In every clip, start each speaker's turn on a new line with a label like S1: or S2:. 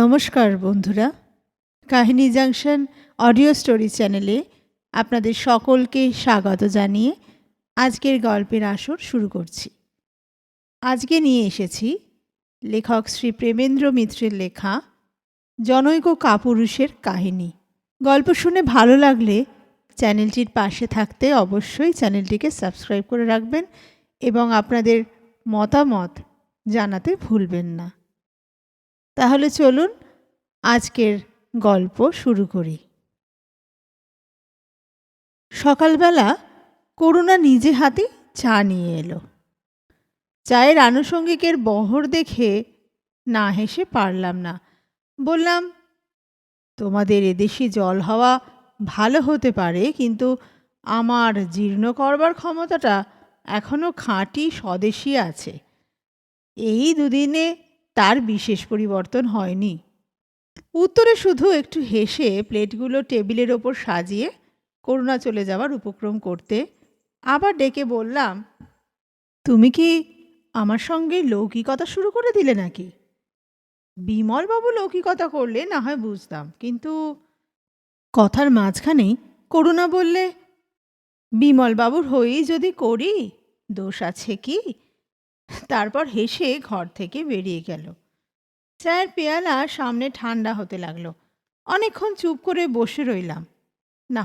S1: নমস্কার বন্ধুরা, কাহিনী জাংশন অডিও স্টোরি চ্যানেলে আপনাদের সকলকে স্বাগত জানিয়ে আজকের গল্পের আসর শুরু করছি। আজকে নিয়ে এসেছি লেখক শ্রী প্রেমেন্দ্র মিত্রের লেখা জনৈক কাপুরুষের কাহিনী। গল্প শুনে ভালো লাগলে চ্যানেলটির পাশে থাকতে অবশ্যই চ্যানেলটিকে সাবস্ক্রাইব করে রাখবেন এবং আপনাদের মতামত জানাতে ভুলবেন না। তাহলে চলুন আজকের গল্প শুরু করি। সকালবেলা করুণা নিজে হাতে চা নিয়ে এলো। চায়ের আনুষঙ্গিকের বহর দেখে না হেসে পারলাম না। বললাম, তোমাদের এদেশি জল হাওয়া ভালো হতে পারে, কিন্তু আমার জীর্ণ করবার ক্ষমতাটা এখনো খাঁটি স্বদেশী আছে। এই দুদিনে তার বিশেষ পরিবর্তন হয়নি। উত্তরে শুধু একটু হেসে প্লেটগুলো টেবিলের ওপর সাজিয়ে করুণা চলে যাওয়ার উপক্রম করতে আবার ডেকে বললাম, তুমি কি আমার সঙ্গে লৌকিকতা শুরু করে দিলে নাকি? বিমলবাবু লৌকিকতা করলে না হয় বুঝতাম, কিন্তু কথার মাঝখানেই করুণা বললে, বিমলবাবুর হয়েই যদি করি দোষ আছে কি? তারপর হেসে ঘর থেকে বেরিয়ে গেল। চায়ের পেয়ালা সামনে ঠান্ডা হতে লাগলো। অনেকক্ষণ চুপ করে বসে রইলাম। না,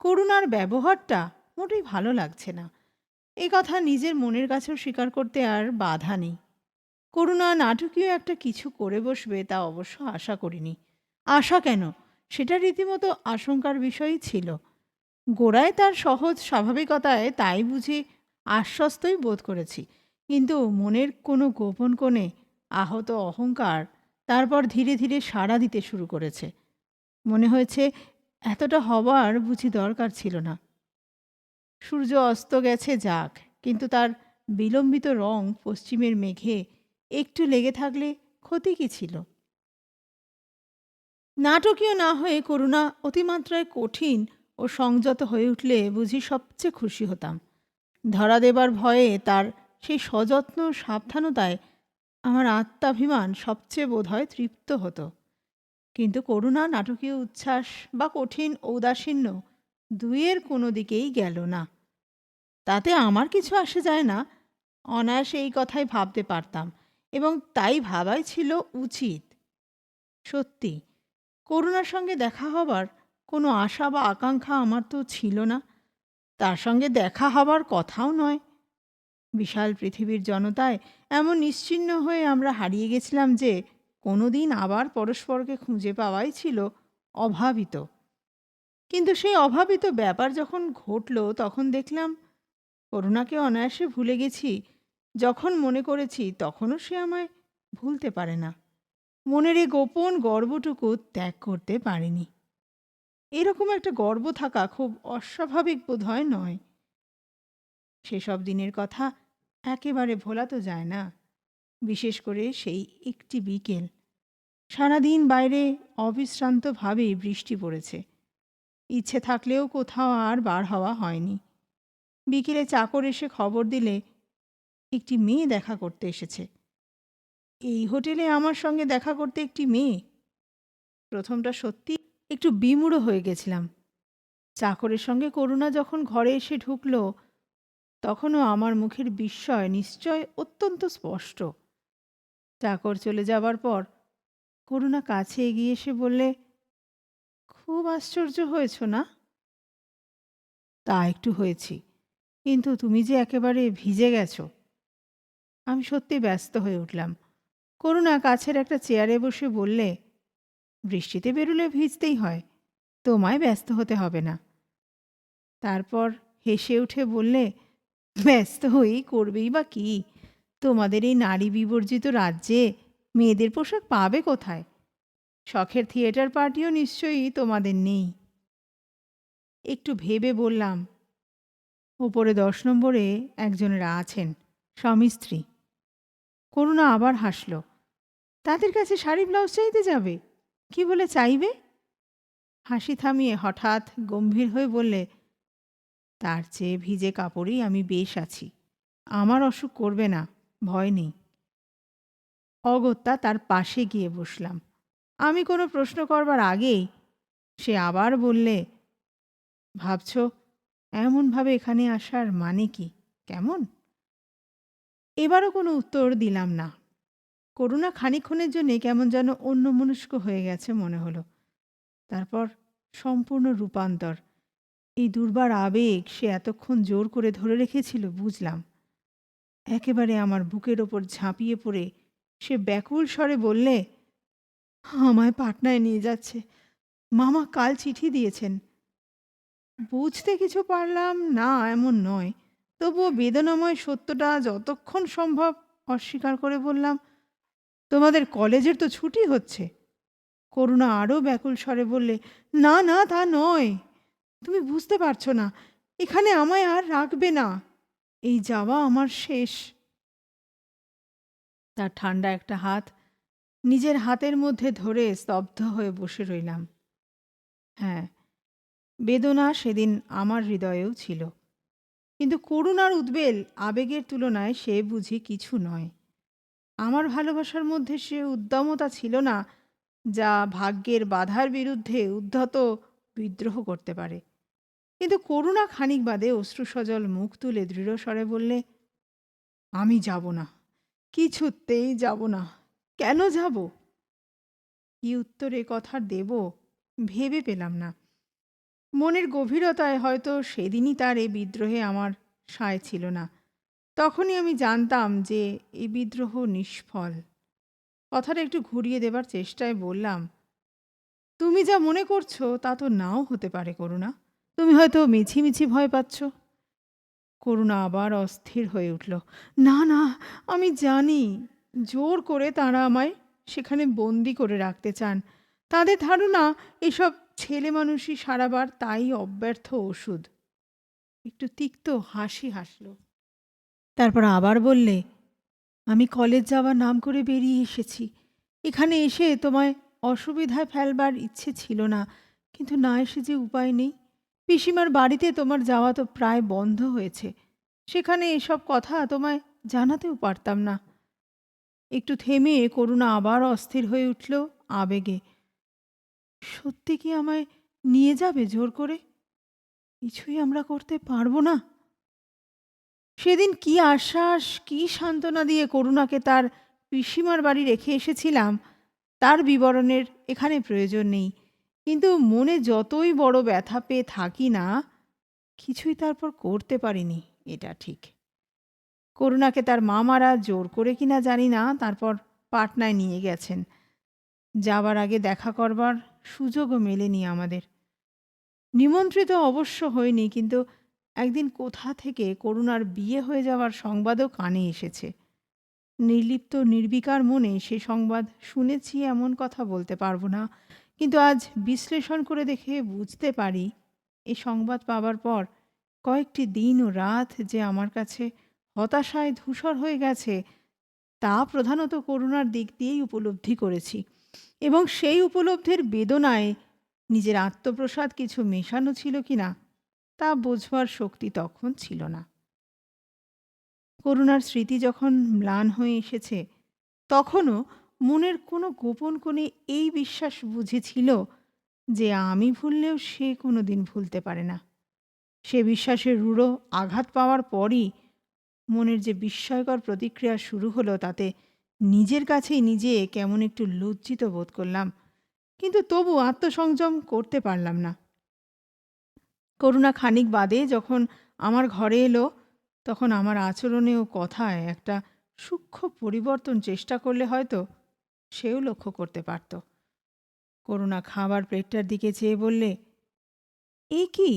S1: করুণার ব্যবহারটা মোটেই ভালো লাগছে না। এ কথা নিজের মনের কাছেও স্বীকার করতে আর বাধা নেই। করুণা নাটকীয় একটা কিছু করে বসবে তা অবশ্য আশা করিনি। আশা কেন, সেটা রীতিমতো আশঙ্কার বিষয়ই ছিল। গোড়ায় তার সহজ স্বাভাবিকতায় তাই বুঝি আশ্বস্তই বোধ করেছি, কিন্তু মনের কোনো গোপন কোণে আহত অহংকার তারপর ধীরে ধীরে সাড়া দিতে শুরু করেছে। মনে হয়েছে এতটা হবার বুঝি দরকার ছিল না। সূর্য অস্ত গেছে যাক, কিন্তু তার বিলম্বিত রং পশ্চিমের মেঘে একটু লেগে থাকলে ক্ষতি কী ছিল? নাটকীয় না হয়ে করুণা অতিমাত্রায় কঠিন ও সংযত হয়ে উঠলে বুঝি সবচেয়ে খুশি হতাম। ধরা দেবার ভয়ে তার সেই সযত্ন সাবধানতায় আমার আত্মাভিমান সবচেয়ে বোধহয় তৃপ্ত হতো। কিন্তু করুণা নাটকীয় উচ্ছ্বাস বা কঠিন ঔদাসীন্য দুইয়ের কোনো দিকেই গেল না। তাতে আমার কিছু আসে যায় না, অনায়াসে এই কথাই ভাবতে পারতাম, এবং তাই ভাবাই ছিল উচিত। সত্যি, করুণার সঙ্গে দেখা হবার কোনো আশা বা আকাঙ্ক্ষা আমার তো ছিল না। তার সঙ্গে দেখা হবার কথাও নয়। বিশাল পৃথিবীর জনতায় এমন নিশ্চিহ্ন হয়ে আমরা হারিয়ে গেছিলাম যে কোনো দিন আবার পরস্পরকে খুঁজে পাওয়াই ছিল অভাবিত। কিন্তু সেই অভাবিত ব্যাপার যখন ঘটল তখন দেখলাম করুণাকে অনায়াসে ভুলে গেছি। যখন মনে করেছি তখনও সে আমায় ভুলতে পারে না। মনের এই গোপন গর্বটুকু ত্যাগ করতে পারেনি। এরকম একটা গর্ব থাকা খুব অস্বাভাবিক বোধহয় নয়। সেসব দিনের কথা একেবারে ভোলা তো যায় না। বিশেষ করে সেই একটি বিকেল। সারাদিন বাইরে অবিশ্রান্তভাবে বৃষ্টি পড়েছে। ইচ্ছে থাকলেও কোথাও আর বার হওয়া হয়নি। বিকেলে চাকর এসে খবর দিলে একটি মেয়ে দেখা করতে এসেছে। এই হোটেলে আমার সঙ্গে দেখা করতে একটি মেয়ে? প্রথমটা সত্যি একটু বিমূঢ় হয়ে গেছিলাম। চাকরের সঙ্গে করুণা যখন ঘরে এসে ঢুকল তখনও আমার মুখের বিস্ময় নিশ্চয় অত্যন্ত স্পষ্ট। চাকর চলে যাবার পর করুণা কাছে এগিয়ে এসে বললে, খুব আশ্চর্য হয়েছ না? তা একটু হয়েছি, কিন্তু তুমি যে একেবারে ভিজে গেছো। আমি সত্যি ব্যস্ত হয়ে উঠলাম। করুণা কাছের একটা চেয়ারে বসে বললে, বৃষ্টিতে বেরুলে ভিজতেই হয়, তোমায় ব্যস্ত হতে হবে না। তারপর হেসে উঠে বললে, ব্যস্ত হয়েই করবেই বা কি? তোমাদের এই নারী বিবর্জিত রাজ্যে মেয়েদের পোশাক পাবে কোথায়? শখের থিয়েটার পার্টিও নিশ্চয়ই তোমাদের নেই। একটু ভেবে বললাম, ওপরে 10 নম্বরে একজনেরা আছেন, স্বামী স্ত্রী। করুণা আবার হাসল। তাদের কাছে শাড়ি ব্লাউজ চাইতে যাবে? কি বলে চাইবে? হাসি থামিয়ে হঠাৎ গম্ভীর হয়ে বললে, তার চেয়ে ভিজে কাপড়েই আমি বেশ আছি, আমার অসুখ করবে না, ভয় নেই। অগত্যা তার পাশে গিয়ে বসলাম। আমি কোনো প্রশ্ন করবার আগেই সে আবার বললে, ভাবছ এমনভাবে এখানে আসার মানে কি, কেমন? এবারও কোনো উত্তর দিলাম না। করুণা খানিকক্ষণের জন্যে কেমন যেন অন্যমনস্ক হয়ে গেছে মনে হলো। তারপর সম্পূর্ণ রূপান্তর। এই দুর্বার আবেগ সে এতক্ষণ জোর করে ধরে রেখেছিল বুঝলাম। একেবারে আমার বুকের ওপর ঝাঁপিয়ে পড়ে সে ব্যাকুল স্বরে বললে, আমায় পাটনায় নিয়ে যাচ্ছে, মামা কাল চিঠি দিয়েছেন। বুঝতে কিছু পারলাম না এমন নয়, তবুও বেদনাময় সত্যটা যতক্ষণ সম্ভব অস্বীকার করে বললাম, তোমাদের কলেজের তো ছুটি হচ্ছে। করুণা আরও ব্যাকুল স্বরে বললে, না না, তা নয়, তুমি বুঝতে পারছো না, এখানে আমায় আর রাখবে না, এই যাওয়া আমার শেষ। তার ঠান্ডা একটা হাত নিজের হাতের মধ্যে ধরে স্তব্ধ হয়ে বসে রইলাম। হ্যাঁ, বেদনা সেদিন আমার হৃদয়েও ছিল, কিন্তু করুণার উদ্বেল আবেগের তুলনায় সে বুঝি কিছু নয়। আমার ভালোবাসার মধ্যে সে উদ্দামতা ছিল না যা ভাগ্যের বাধার বিরুদ্ধে উদ্ধত বিদ্রোহ করতে পারে। কিন্তু করুণা খানিক বাদে অশ্রুসজল মুখ তুলে দৃঢ় স্বরে বললে, আমি যাব না, কিছুতেই যাব না। কেন যাব? কি উত্তরে কথা দেব ভেবে পেলাম না। মনের গভীরতায় হয়তো সেদিনই তার এই বিদ্রোহে আমার সায় ছিল না। তখনই আমি জানতাম যে এই বিদ্রোহ নিষ্ফল। কথাটা একটু ঘুরিয়ে দেবার চেষ্টায় বললাম, তুমি যা মনে করছো তা তো নাও হতে পারে করুণা, তুমি হয়তো মিছিমিছি ভয় পাচ্ছ। করুণা আবার অস্থির হয়ে উঠল। না না, আমি জানি জোর করে তাঁরা আমায় সেখানে বন্দি করে রাখতে চান। তাদের ধারণা এসব ছেলে মানুষই সারাবার তাই অব্যর্থ ওষুধ। একটু তিক্ত হাসি হাসল। তারপর আবার বললে, আমি কলেজ যাওয়ার নাম করে বেরিয়ে এসেছি। এখানে এসে তোমায় অসুবিধায় ফেলবার ইচ্ছে ছিল না, কিন্তু না এসে যে উপায় নেই। পিসিমার বাড়িতে তোমার যাওয়া তো প্রায় বন্ধ হয়েছে, সেখানে এসব কথা তোমায় জানাতেও পারতাম না। একটু থেমে করুণা আবার অস্থির হয়ে উঠল আবেগে। সত্যি কি আমায় নিয়ে যাবে জোর করে? কিছুই আমরা করতে পারবো না। সেদিন কি আশ্বাস, কি সান্ত্বনা দিয়ে করুণাকে তার পিসিমার বাড়ি রেখে এসেছিলাম, তার বিবরণের এখানে প্রয়োজন নেই। কিন্তু মনে যতই বড় ব্যথা পেয়ে থাকি না, কিছুই তারপর করতে পারিনি, এটা ঠিক। করুণাকে তার মামারা জোর করে কিনা জানি না তারপর পাটনায় নিয়ে গেছেন। যাবার আগে দেখা করবার সুযোগও মেলেনি আমাদের। নিমন্ত্রিত অবশ্য হয়নি, কিন্তু একদিন কোথা থেকে করুণার বিয়ে হয়ে যাওয়ার সংবাদও কানে এসেছে। নির্লিপ্ত নির্বিকার মনে সে সংবাদ শুনেছি এমন কথা বলতে পারবো না, কিন্তু আজ বিশ্লেষণ করে দেখে বুঝতে পারি এই সংবাদ পাবার পর কয়েকটি দিন ও রাত যে আমার কাছে হতাশায় ধূসর হয়ে গেছে, তা প্রধানত করুণার দিক দিয়েই উপলব্ধি করেছি, এবং সেই উপলব্ধির বেদনায় নিজের আত্মপ্রসাদ কিছু মেশানো ছিল কিনা তা বোঝবার শক্তি তখন ছিল না। করুণার স্মৃতি যখন ম্লান হয়ে এসেছে, তখনও মনের কোনো গোপন কোণে এই বিশ্বাস বুঝেছিল যে আমি ভুললেও সে কোনো দিন ভুলতে পারে না। সে বিশ্বাসের রূঢ় আঘাত পাওয়ার পরই মনের যে বিস্ময়কর প্রতিক্রিয়া শুরু হলো, তাতে নিজের কাছেই নিজে কেমন একটু লজ্জিত বোধ করলাম, কিন্তু তবু আত্মসংযম করতে পারলাম না। করুণা খানিক বাদে যখন আমার ঘরে এলো, তখন আমার আচরণে ও কথায় একটা সূক্ষ্ম পরিবর্তন চেষ্টা করলে হয়তো সেও লক্ষ্য করতে পারত। করুণা খাবার প্লেটটার দিকে চেয়ে বললে, এ কি,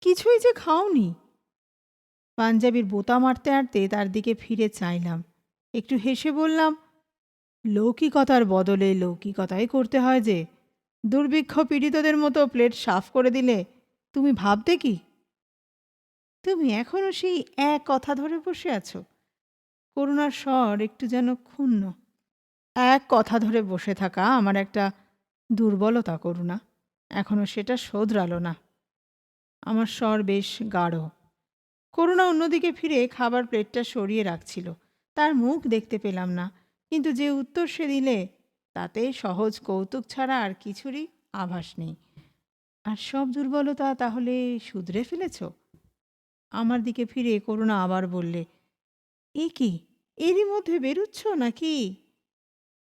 S1: কিছুই যে খাওনি? পাঞ্জাবির বোতা মারতে মারতে তার দিকে ফিরে চাইলাম, একটু হেসে বললাম, লৌকিকতার বদলে লৌকিকতাই করতে হয় যে। দুর্ভিক্ষ পীড়িতদের মতো প্লেট সাফ করে দিলে তুমি ভাবতে কি? তুমি এখনো সেই এক কথা ধরে বসে আছো? করুণার স্বর একটু যেন ক্ষুণ্ণ। এক কথা ধরে বসে থাকা আমার একটা দুর্বলতা করুণা, এখনো সেটা শোধরালো না। আমার স্বর বেশ গাঢ়। করুণা অন্যদিকে ফিরে খাবার প্লেটটা সরিয়ে রাখছিল। তার মুখ দেখতে পেলাম না, কিন্তু যে উত্তর সে দিলে তাতে সহজ কৌতুক ছাড়া আর কিছুরই আভাস নেই। আর সব দুর্বলতা তাহলে শুধরে ফেলেছ? আমার দিকে ফিরে করুণা আবার বললে, এ কি, এরই মধ্যে বেরুচ্ছ নাকি?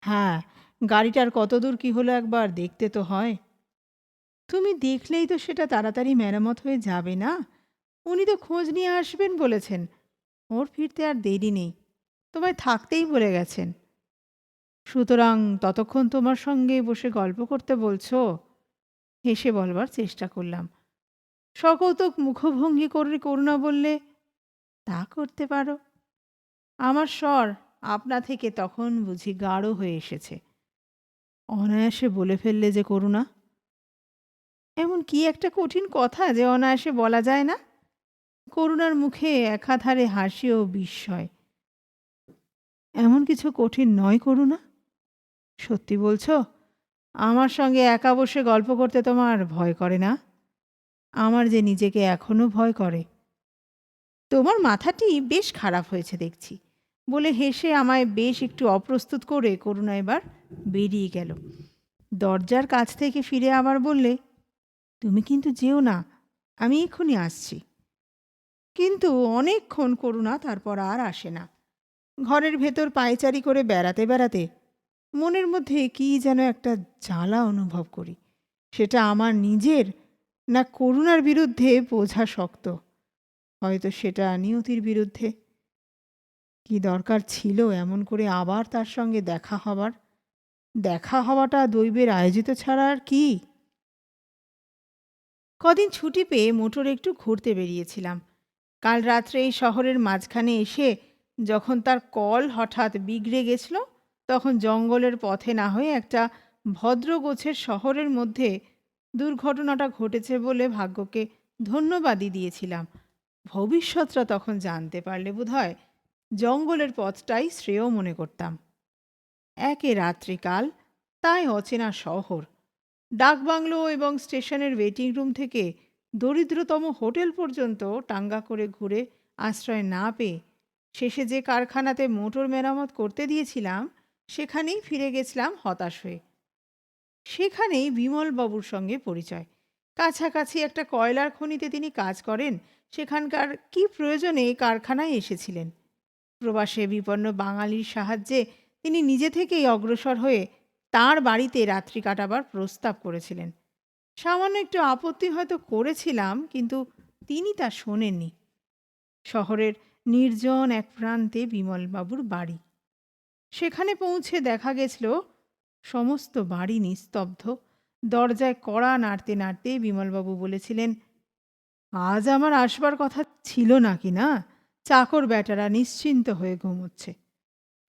S1: হ্যাঁ, গাড়িটার কতদূর কি হলো একবার দেখতে তো হয়। তুমি দেখলেই তো সেটা তাড়াতাড়ি মেরামত হয়ে যাবে না? উনি তো খোঁজ নিয়ে আসবেন বলেছেন। ওর ফিরতে আর দেরি নেই। তোমায় থাকতেই বলে গেছেন। সুতরাং ততক্ষণ তোমার সঙ্গে বসে গল্প করতে বলছো? হেসে বলবার চেষ্টা করলাম। সকৌতুক মুখভঙ্গি করে করুণা বললে, তা করতে পারো। আমার স্বর আপনা থেকে তখন বুঝি গাঢ় হয়ে এসেছে। অনায়াসে বলে ফেললে যে করুণা। এমন কি একটা কঠিন কথা যে অনায়াসে বলা যায় না? করুণার মুখে একাধারে হাসি ও বিস্ময়। এমন কিছু কঠিন নয় করুণা। সত্যি বলছো? আমার সঙ্গে একা বসে গল্প করতে তোমার ভয় করে না? আমার যে নিজেকে এখনো ভয় করে। তোমার মাথাটি বেশ খারাপ হয়েছে দেখছি, বলে হেসে আমায় বেশ একটু অপ্রস্তুত করে করুণা এবার বেরিয়ে গেল। দরজার কাছ থেকে ফিরে আবার বললে, তুমি কিন্তু যেও না, আমি এক্ষুনি আসছি। কিন্তু অনেকক্ষণ করুণা তারপর আর আসে না। ঘরের ভেতর পায়চারি করে বেড়াতে বেড়াতে মনের মধ্যে কী যেন একটা জ্বালা অনুভব করি। সেটা আমার নিজের না করুণার বিরুদ্ধে বোঝা শক্ত। হয়তো সেটা নিয়তির বিরুদ্ধে। কি দরকার ছিল এমন করে আবার তার সঙ্গে দেখা হবার? দেখা হওয়াটা দৈবের আয়োজিত ছাড়া আর কি? কদিন ছুটি পেয়ে মোটরে একটু ঘুরতে বেরিয়েছিলাম। কাল রাত্রে এই শহরের মাঝখানে এসে যখন তার কল হঠাৎ বিগড়ে গেছিল, তখন জঙ্গলের পথে না হয়ে একটা ভদ্র গোছের শহরের মধ্যে দুর্ঘটনাটা ঘটেছে বলে ভাগ্যকে ধন্যবাদই দিয়েছিলাম। ভবিষ্যৎটা তখন জানতে পারলে বোধহয় জঙ্গলের পথটাই শ্রেয় মনে করতাম। একে রাত্রিকাল, তাই অচেনা শহর। ডাকবাংলো এবং স্টেশনের ওয়েটিং রুম থেকে দরিদ্রতম হোটেল পর্যন্ত টাঙ্গা করে ঘুরে আশ্রয় না পেয়ে শেষে যে কারখানাতে মোটর মেরামত করতে দিয়েছিলাম সেখানেই ফিরে গেছিলাম হতাশ হয়ে। সেখানেই বিমলবাবুর সঙ্গে পরিচয়। কাছাকাছি একটা কয়লার খনিতে তিনি কাজ করেন। সেখানকার কি প্রয়োজনে কারখানায় এসেছিলেন। প্রবাসে বিপন্ন বাঙালির সাহায্যে তিনি নিজে থেকেই অগ্রসর হয়ে তাঁর বাড়িতে রাত্রি কাটাবার প্রস্তাব করেছিলেন। সামান্য একটু আপত্তি হয়তো করেছিলাম, কিন্তু তিনি তা শোনেননি। শহরের নির্জন এক প্রান্তে বিমলবাবুর বাড়ি। সেখানে পৌঁছে দেখা গেছিল সমস্ত বাড়ি নিস্তব্ধ। দরজায় কড়া নাড়তে নাড়তে বিমলবাবু বলেছিলেন, আজ আমার আসবার কথা ছিল নাকি না? চাকর বেটারা নিশ্চিন্ত হয়ে ঘুমোচ্ছে।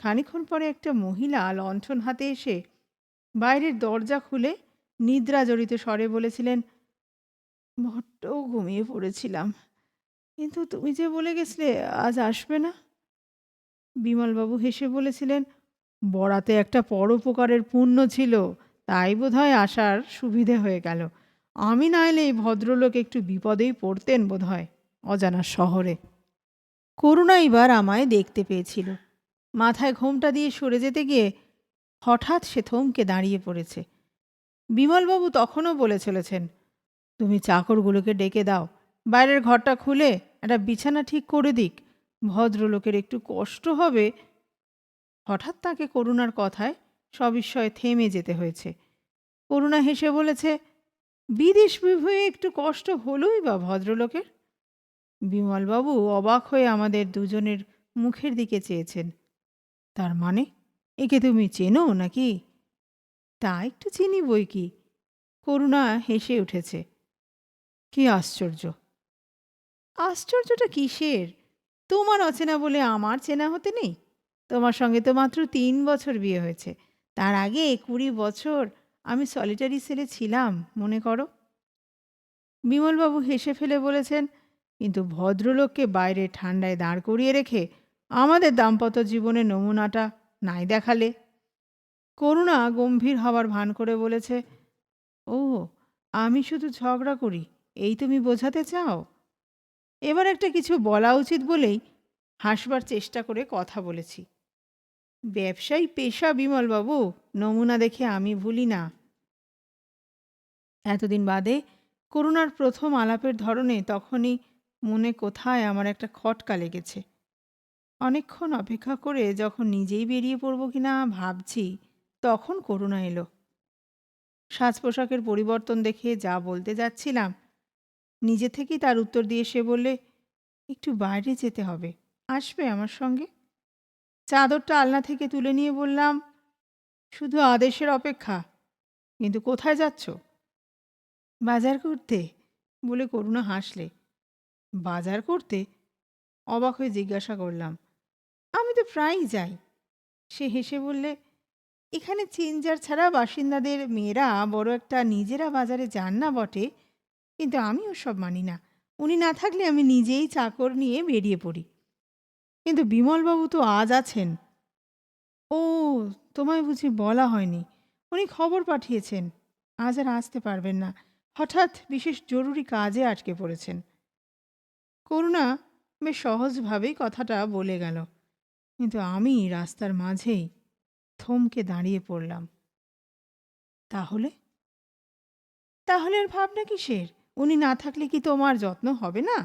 S1: খানিকক্ষণ পরে একটা মহিলা লণ্ঠন হাতে এসে বাইরের দরজা খুলে নিদ্রাজড়িত স্বরে বলেছিলেন, বড্ড ঘুমিয়ে পড়েছিলাম, কিন্তু তুমি যে বলে গেছিলে আজ আসবে না। বিমলবাবু হেসে বলেছিলেন, বরাতে একটা পরোপকারের পুণ্য ছিল, তাই বোধহয় আসার সুবিধে হয়ে গেল। আমি না এলে এই ভদ্রলোক একটু বিপদেই পড়তেন বোধহয় অজানা শহরে। করুণা এবার আমায় দেখতে পেয়েছিল। মাথায় ঘোমটা দিয়ে সরে যেতে গিয়ে হঠাৎ সে থমকে দাঁড়িয়ে পড়েছে। বিমলবাবু তখনও বলে চলেছেন, তুমি চাকরগুলোকে ডেকে দাও, বাইরের ঘরটা খুলে একটা বিছানা ঠিক করে দিক, ভদ্রলোকের একটু কষ্ট হবে। হঠাৎ তাকে করুণার কথায় সবিস্ময়ে থেমে যেতে হয়েছে। করুণা হেসে বলেছে, বিদেশ বিভুঁয়ে একটু কষ্ট হলোই বা ভদ্রলোকের। বিমলবাবু অবাক হয়ে আমাদের দুজনের মুখের দিকে চেয়েছেন। তার মানে একে তুমি চেনো নাকি? তা একটু চিনি বই কি। করুণা হেসে উঠেছে। কি আশ্চর্য! আশ্চর্যটা কিসের? তোমার অচেনা বলে আমার চেনা হতে নেই? তোমার সঙ্গে তো মাত্র 3 বছর বিয়ে হয়েছে। তার আগে 20 বছর আমি সলিটারি সেলে ছিলাম, মনে করো। বিমলবাবু হেসে ফেলে বলেছেন, কিন্তু ভদ্রলোককে বাইরে ঠান্ডায় দাঁড় করিয়ে রেখে আমাদের দাম্পত্য জীবনের নমুনাটা নাই দেখালে। করুণা গম্ভীর হবার ভান করে বলেছে, ও, আমি শুধু ঝগড়া করি এই তুমি বোঝাতে চাও? এবার একটা কিছু বলা উচিত বলেই হাসবার চেষ্টা করে কথা বলেছি। ব্যবসায়ী পেশা বিমলবাবু, নমুনা দেখে আমি ভুলি না। এতদিন বাদে করুণার প্রথম আলাপের ধরনে তখনই মনে কোথায় আমার একটা খটকা লেগেছে। অনেকক্ষণ অপেক্ষা করে যখন নিজেই বেরিয়ে পড়ব কিনা ভাবছি, তখন করুণা এলো। সাজ পোশাকের পরিবর্তন দেখে যা বলতে যাচ্ছিলাম, নিজে থেকেই তার উত্তর দিয়ে সে বললে, একটু বাইরে যেতে হবে, আসবে আমার সঙ্গে? চাদরটা আলনা থেকে তুলে নিয়ে বললাম, শুধু আদেশের অপেক্ষা। কিন্তু কোথায় যাচ্ছ? বাজার করতে, বলে করুণা হাসলে। বাজার করতে? অবাক হয়ে জিজ্ঞাসা করলাম। আমি তো প্রায়ই যাই। সে হেসে বললে, এখানে চেঞ্জার ছাড়া বাসিন্দাদের মেয়েরা বড় একটা নিজেরা বাজারে যান না বটে, কিন্তু আমি ওসব মানি না। উনি না থাকলে আমি নিজেই চাকর নিয়ে বেরিয়ে পড়ি। কিন্তু বিমলবাবু তো আজ আছেন। ও, তোমায় বুঝি বলা হয়নি। উনি খবর পাঠিয়েছেন, আজ আর আসতে পারবেন না। হঠাৎ বিশেষ জরুরি কাজে আটকে পড়েছেন। করুণা বেশ সহজভাবেই কথাটা বলে গেল, কিন্তু আমি রাস্তার মাঝেই থমকে দাঁড়িয়ে পড়লাম। তাহলে? তাহলে আর ভাবনা কিসের? উনি না থাকলে কি তোমার যত্ন হবে না?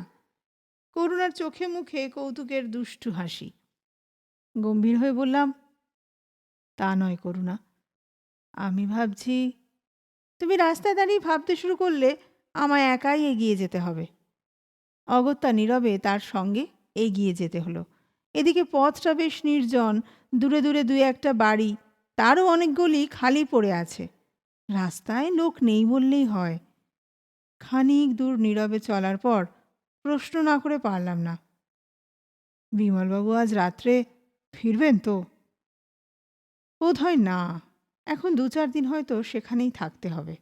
S1: করুণার চোখে মুখে কৌতুকের দুষ্টু হাসি। গম্ভীর হয়ে বললাম, তা নয় করুণা, আমি ভাবছি। তুমি রাস্তায় দাঁড়িয়ে ভাবতে শুরু করলে আমায় একাই এগিয়ে যেতে হবে। অগত্যা নীরবে তার সঙ্গে এগিয়ে যেতে হলো। এদিকে পথটা বেশ নির্জন, দূরে দূরে দুই একটা বাড়ি, তারও অনেক গলি খালি পড়ে আছে। রাস্তায় লোক নেই বললেই হয়। খানিক দূর নীরবে চলার পর প্রশ্ন না করে পারলাম না, বিমলবাবু আজ রাত্রে ফিরবেন তো? বোধ হয় না, এখন ২-৪ দিন হয়তো সেখানেই থাকতে হবে।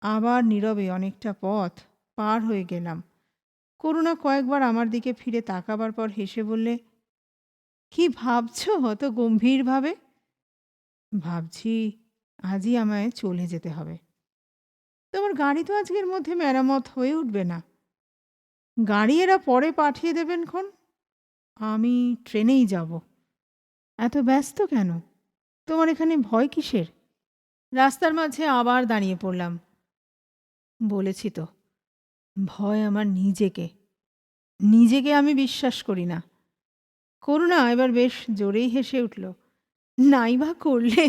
S1: আবার নীরবে অনেকটা পথ পার হয়ে গেলাম। করুণা কয়েকবার আমার দিকে ফিরে তাকাবার পর হেসে বললে, কি ভাবছো অত গম্ভীরভাবে? ভাবছি আজই আমায় চলে যেতে হবে। তোমার গাড়ি তো আজকের মধ্যে মেরামত হয়ে উঠবে না। গাড়ি এরা পরে পাঠিয়ে দেবেন খন। আমি ট্রেনেই যাব। এত ব্যস্ত কেন? তোমার এখানে ভয় কিসের? রাস্তার মাঝে আবার দাঁড়িয়ে পড়লাম। বলেছি তো, ভয় আমার নিজেকে। নিজেকে আমি বিশ্বাস করি না। করুণা এবার বেশ জোরেই হেসে উঠল। নাই বা করলে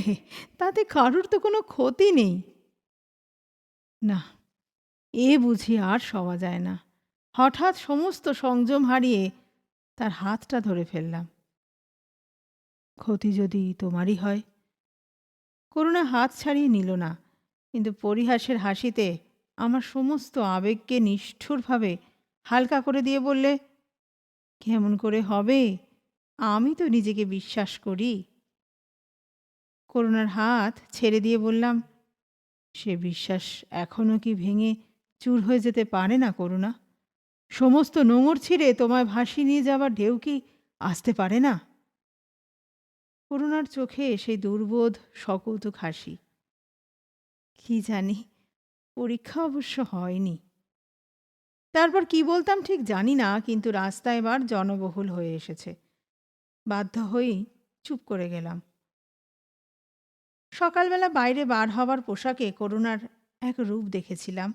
S1: তাতে কারুর তো কোনো ক্ষতি নেই। না, এ বুঝি আর সওয়া যায় না। হঠাৎ সমস্ত সংযম হারিয়ে তার হাতটা ধরে ফেললাম। ক্ষতি যদি তোমারই হয়? করুণা হাত ছাড়িয়ে নিল না, কিন্তু পরিহাসের হাসিতে আমার সমস্ত আবেগকে নিষ্ঠুরভাবে হালকা করে দিয়ে বললে, কেমন করে হবে? আমি তো নিজেকে বিশ্বাস করি। করুণার হাত ছেড়ে দিয়ে বললাম, সে বিশ্বাস এখনো কি ভেঙে চুর হয়ে যেতে পারে না করুণা? সমস্ত নোঙর ছিঁড়ে তোমায় ভাসিয়ে নিয়ে যাবার ঢেউ কি আসতে পারে না? করুণার চোখে সেই দুর্বোধ সকৌতুক হাসি। কি জানি, পরীক্ষা অবশ্য হয়নি। তারপর কি বলতাম ঠিক জানি না, কিন্তু রাস্তা এবার জনবহুল হয়ে এসেছে। বাধ্য হয়েই চুপ করে গেলাম। সকালবেলা বাইরে বার হবার পোশাকে করুণার এক রূপ দেখেছিলাম।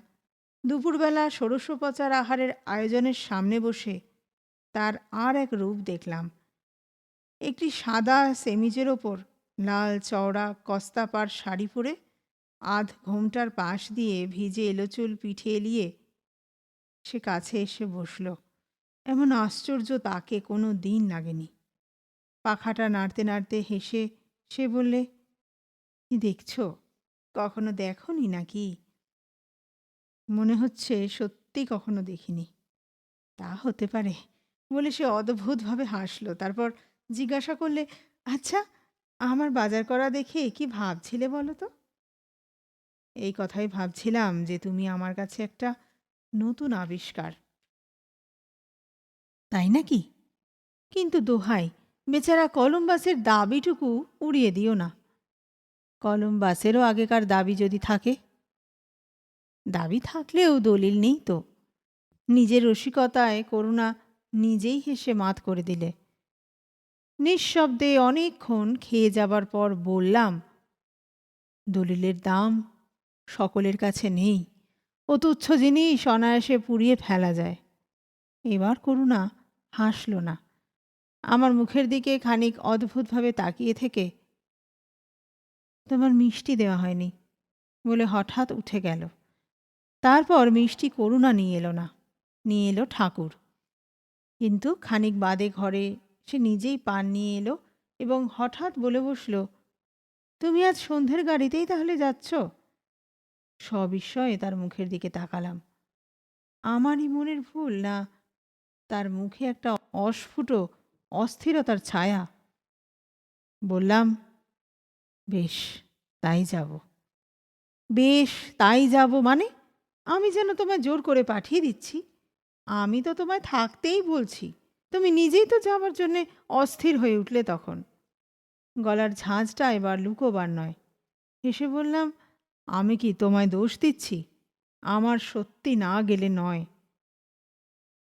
S1: দুপুরবেলা ষোড়শোপচার আহারের আয়োজনের সামনে বসে তার আর এক রূপ দেখলাম। একটি সাদা সেমিজের ওপর লাল চওড়া কস্তাপার শাড়ি পরে আধ ঘোমটার পাশ দিয়ে ভিজে এলোচুল পিঠে এলিয়ে সে কাছে এসে বসল। এমন আশ্চর্য তাকে কোনো দিন লাগেনি। পাখাটা নাড়তে নাড়তে হেসে সে বললে, কি দেখছো? কখনো দেখোনি নাকি? মনে হচ্ছে সত্যি কখনো দেখিনি। তা হতে পারে, বলে সে অদ্ভুতভাবে হাসল। তারপর জিজ্ঞাসা করলে, আচ্ছা, আমার বাজার করা দেখে কি ভাবছিলে বলো তো? এই কথাই ভাবছিলাম যে তুমি আমার কাছে একটা নতুন আবিষ্কার। তাই নাকি? কিন্তু দোহাই, বেচারা কলম্বাসের দাবিটুকু উড়িয়ে দিও না। কলম্বাসেরও আগেকার দাবি যদি থাকে। দাবি থাকলেও দলিল নেই তো। নিজের রসিকতায় করুণা নিজেই হেসে মাত করে দিলে। নিঃশব্দে অনেকক্ষণ খেয়ে যাবার পর বললাম, দলিলের দাম সকলের কাছে নেই। ও তুচ্ছ জিনিস অনায়াসে পুড়িয়ে ফেলা যায়। এবার করুণা হাসল না, আমার মুখের দিকে খানিক অদ্ভুতভাবে তাকিয়ে থেকে, তোমার মিষ্টি দেওয়া হয়নি বলে হঠাৎ উঠে গেল। তারপর মিষ্টি করুণা নিয়ে এলো না, নিয়ে এলো ঠাকুর। কিন্তু খানিক বাদে ঘরে সে নিজেই পান নিয়ে এলো এবং হঠাৎ বলে বসল, তুমি আজ সন্ধ্যের গাড়িতেই তাহলে যাচ্ছ? সবিস্ময়ে তার মুখের দিকে তাকালাম। আমারই মনের ভুল, না তার মুখে একটা অস্ফুট অস্থিরতার ছায়া? বললাম, বেশ তাই যাব। বেশ তাই যাব মানে? আমি যেন তোমায় জোর করে পাঠিয়ে দিচ্ছি? আমি তো তোমায় থাকতেই বলছি, তুমি নিজেই তো যাবার জন্যে অস্থির হয়ে উঠলে তখন। গলার ঝাঁঝটা এবার লুকোবার নয়। হেসে বললাম, আমি কি তোমায় দোষ দিচ্ছি? আমার সত্যি না গেলে নয়।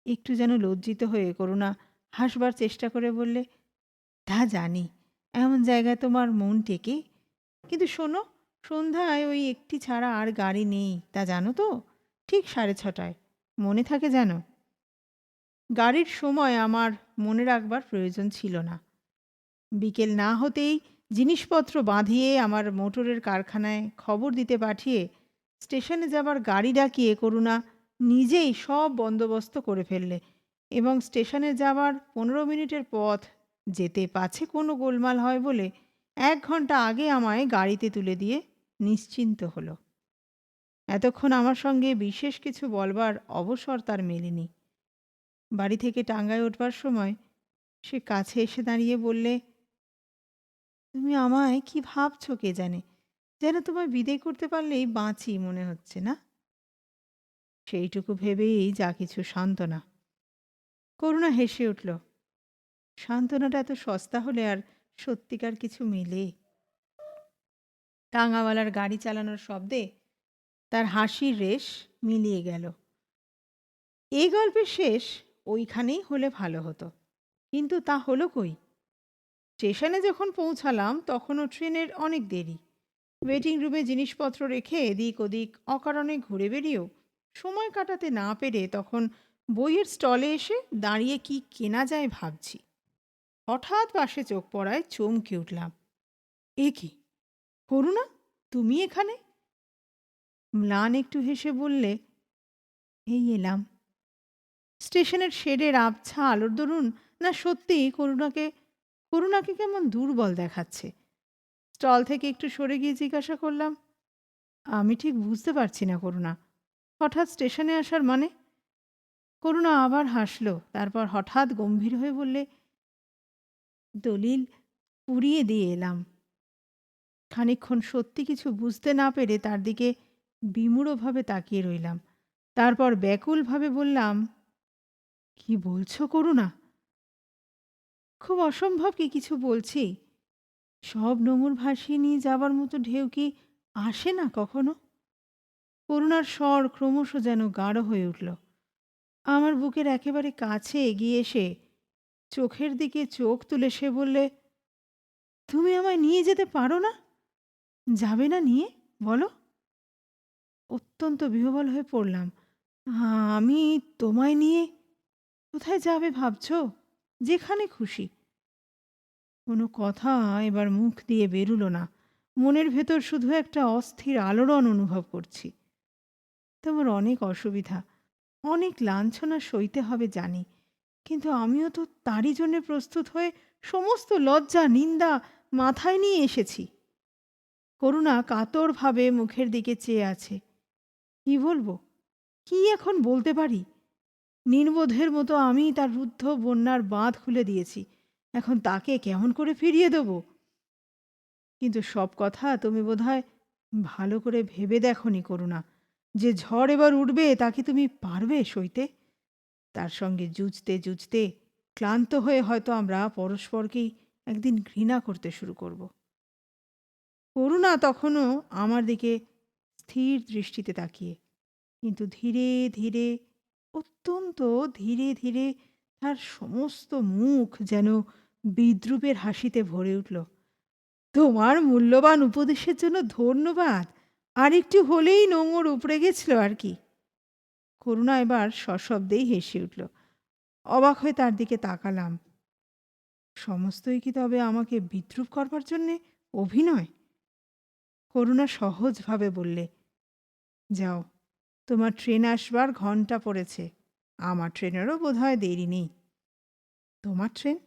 S1: একটু যেন লজ্জিত হয়ে করুণা হাসবার চেষ্টা করে বললে, তা জানি, এমন জায়গায় তোমার মন টেকে। কিন্তু শোনো, সন্ধ্যায় ওই একটি ছাড়া আর গাড়ি নেই, তা জানো তো? ঠিক 6:30টায়, মনে থাকে যেন। গাড়ির সময় আমার মনে রাখবার প্রয়োজন ছিল না। বিকেল না হতেই জিনিসপত্র বাঁধিয়ে আমার মোটরের কারখানায় খবর দিতে পাঠিয়ে স্টেশনে যাবার গাড়ি ডাকিয়ে করুণা নিজেই সব বন্দোবস্ত করে ফেললে এবং স্টেশনে যাবার 15 মিনিটের পথ যেতে পাছে কোনো গোলমাল হয় বলে 1 ঘন্টা আগে আমায় গাড়িতে তুলে দিয়ে নিশ্চিন্ত হলো। এতক্ষণ আমার সঙ্গে বিশেষ কিছু বলবার অবসর তার মেলেনি। বাড়ি থেকে টাঙ্গায় উঠবার সময় সে কাছে এসে দাঁড়িয়ে বললে, তুমি আমায় কি ভাবছো কে জানে, যেন তোমায় বিদায় করতে পারলেই বাঁচি মনে হচ্ছে না? সেইটুকু ভেবেই যা কিছু সান্ত্বনা। করুণা হেসে উঠল। সান্ত্বনাটা এত সস্তা হলে আর সত্যিকার কিছু মেলে? টাঙাওয়ালার গাড়ি চালানোর শব্দে তার হাসির রেশ মিলিয়ে গেল। এই গল্পের শেষ ওইখানেই হলে ভালো হতো, কিন্তু তা হলো কই? স্টেশনে যখন পৌঁছালাম তখনও ট্রেনের অনেক দেরি। ওয়েটিং রুমে জিনিসপত্র রেখে এদিক ওদিক অকারণে ঘুরে বেরিয়েও সময় কাটাতে না পেরে তখন বইয়ের স্টলে এসে দাঁড়িয়ে কি কেনা যায় ভাবছি। হঠাৎ পাশে চোখ পড়ায় চমকে উঠলাম। এ কি করুণা, তুমি এখানে? ম্লান একটু হেসে বললে, এই এলাম। স্টেশনের শেডের আবছা আলোর দরুন না সত্যিই করুণাকে করুণাকে কেমন দুর্বল দেখাচ্ছে। স্টল থেকে একটু সরে গিয়ে জিজ্ঞাসা করলাম, আমি ঠিক বুঝতে পারছি না করুণা, হঠাৎ স্টেশনে আসার মানে? করুণা আবার হাসল, তারপর হঠাৎ গম্ভীর হয়ে বললে, দলিল পুড়িয়ে দিয়ে এলাম। খানিকক্ষণ সত্যি কিছু বুঝতে না পেরে তার দিকে বিমূঢ়ভাবে তাকিয়ে রইলাম। তারপর ব্যাকুলভাবে বললাম, কি বলছো করুণা? খুব অসম্ভব কি কিছু বলছি? সব নোঙর ভাসিয়ে নিয়ে যাবার মতো ঢেউ কি আসে না কখনো? করুণার স্বর ক্রমশ যেন গাঢ় হয়ে উঠল। আমার বুকের একেবারে কাছে এগিয়ে এসে চোখের দিকে চোখ তুলে সে বললে, তুমি আমায় নিয়ে যেতে পারো না? যাবে না নিয়ে, বলো? অত্যন্ত বিহ্বল হয়ে পড়লাম। আমি তোমায় নিয়ে কোথায় যাবে ভাবছো? যেখানে খুশি। কোনো কথা এবার মুখ দিয়ে বেরুলো না। মনের ভেতর শুধু একটা অস্থির আলোড়ন অনুভব করছি। তোমার অনেক অসুবিধা, অনেক লাঞ্ছনা সইতে হবে জানি, কিন্তু আমিও তো তারই জন্যে প্রস্তুত হয়ে সমস্ত লজ্জা নিন্দা মাথায় নিয়ে এসেছি। করুণা কাতরভাবে মুখের দিকে চেয়ে আছে। কি বলবো, কি এখন বলতে পারি? নির্বোধের মতো আমি তার রুদ্ধ বন্যার বাঁধ খুলে দিয়েছি, এখন তাকে কেমন করে ফিরিয়ে দেব? কিন্তু সব কথা তুমি বোধহয় ভালো করে ভেবে দেখনি করুণা, যে ঝড় এবার উঠবে তাকে তুমি পারবে সইতে? তার সঙ্গে যুঝতে যুঝতে ক্লান্ত হয়ে হয়তো আমরা পরস্পরকেই একদিন ঘৃণা করতে শুরু করব। করুণা তখনও আমার দিকে স্থির দৃষ্টিতে তাকিয়ে, কিন্তু ধীরে ধীরে, অত্যন্ত ধীরে ধীরে তার সমস্ত মুখ যেন বিদ্রূপের হাসিতে ভরে উঠল। তোমার মূল্যবান উপদেশের জন্য ধন্যবাদ। আর একটু হলেই নোঙর উপড়ে গেছিল আর কি। করুণা এবার সশব্দেই হেসে উঠল। অবাক হয়ে তার দিকে তাকালাম। সমস্তই কি তবে আমাকে বিদ্রূপ করবার জন্যে অভিনয়? করুণা সহজভাবে বললে, যাও, তোমার ট্রেন আসবার ঘণ্টা পড়েছে। আমার ট্রেনেরও বোধহয় দেরি নেই। তোমার ট্রেন?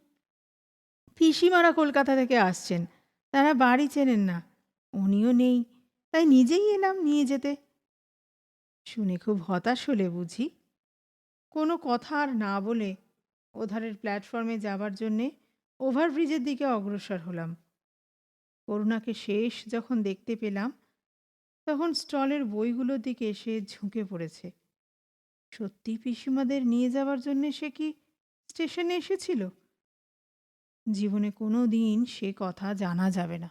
S1: পিসিমারা কলকাতা থেকে আসছেন। তারা বাড়ি চেনেন না। উনিও নেই, তাই নিজেই এলাম নিয়ে যেতে। শুনে খুব হতাশ হলে বুঝি? কোনো কথা আর না বলে ওধারের প্ল্যাটফর্মে যাবার জন্যে ওভারব্রিজের দিকে অগ্রসর হলাম। করুণাকে শেষ যখন দেখতে পেলাম তখন স্টলের বইগুলোর দিকে সে ঝুঁকে পড়েছে। সত্যি পিসিমাদের নিয়ে যাবার জন্যে সে কি স্টেশনে এসেছিল? জীবনে কোনো দিন সে কথা জানা যাবে না।